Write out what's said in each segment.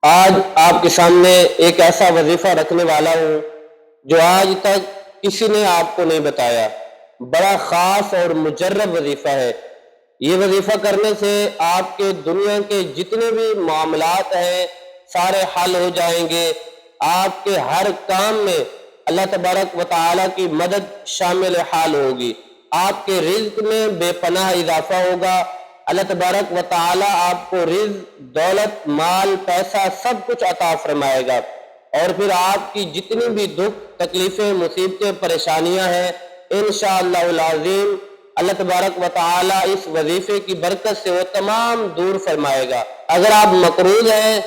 آج آپ کے سامنے ایک ایسا وظیفہ رکھنے والا ہوں جو آج تک کسی نے آپ کو نہیں بتایا۔ بڑا خاص اور مجرب وظیفہ ہے۔ یہ وظیفہ کرنے سے آپ کے دنیا کے جتنے بھی معاملات ہیں سارے حل ہو جائیں گے۔ آپ کے ہر کام میں اللہ تبارک و تعالیٰ کی مدد شامل حال ہوگی۔ آپ کے رزق میں بے پناہ اضافہ ہوگا۔ اللہ تبارک و تعالیٰ آپ کو رزق، دولت، مال، پیسہ سب کچھ عطا فرمائے گا، اور پھر آپ کی جتنی بھی دکھ، تکلیفیں، مصیبتیں، پریشانیاں ہیں انشاءاللہ العظیم اللہ تبارک و تعالیٰ اس وظیفے کی برکت سے وہ تمام دور فرمائے گا۔ اگر آپ مقروض ہیں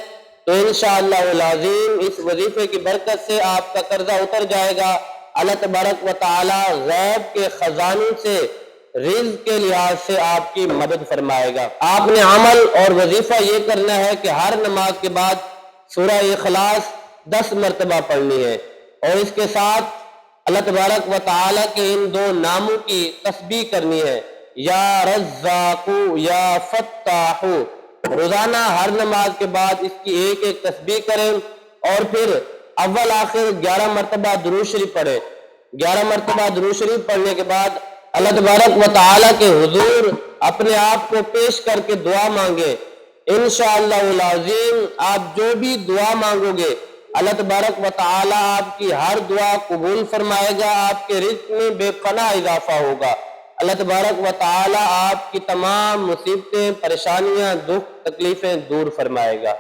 تو انشاءاللہ العظیم اس وظیفے کی برکت سے آپ کا قرضہ اتر جائے گا۔ اللہ تبارک و تعالیٰ غیب کے خزانوں سے رزق کے لحاظ سے آپ کی مدد فرمائے گا۔ آپ نے عمل اور وظیفہ یہ کرنا ہے کہ ہر نماز کے بعد سورہ اخلاص 10 مرتبہ پڑھنی ہے، اور اس کے ساتھ اللہ تبارک و تعالیٰ کے ان 2 ناموں کی تسبیح کرنی ہے، یا رزاق یا فتاح۔ روزانہ ہر نماز کے بعد اس کی ایک ایک تسبیح کریں، اور پھر اول آخر 11 مرتبہ درود شریف پڑھیں۔ 11 مرتبہ درود شریف پڑھنے کے بعد اللہ تبارک و تعالیٰ کے حضور اپنے آپ کو پیش کر کے دعا مانگے۔ انشاءاللہ العظیم آپ جو بھی دعا مانگو گے اللہ تبارک و تعالیٰ آپ کی ہر دعا قبول فرمائے گا۔ آپ کے رزق میں بے پناہ اضافہ ہوگا۔ اللہ تبارک و تعالیٰ آپ کی تمام مصیبتیں، پریشانیاں، دکھ، تکلیفیں دور فرمائے گا۔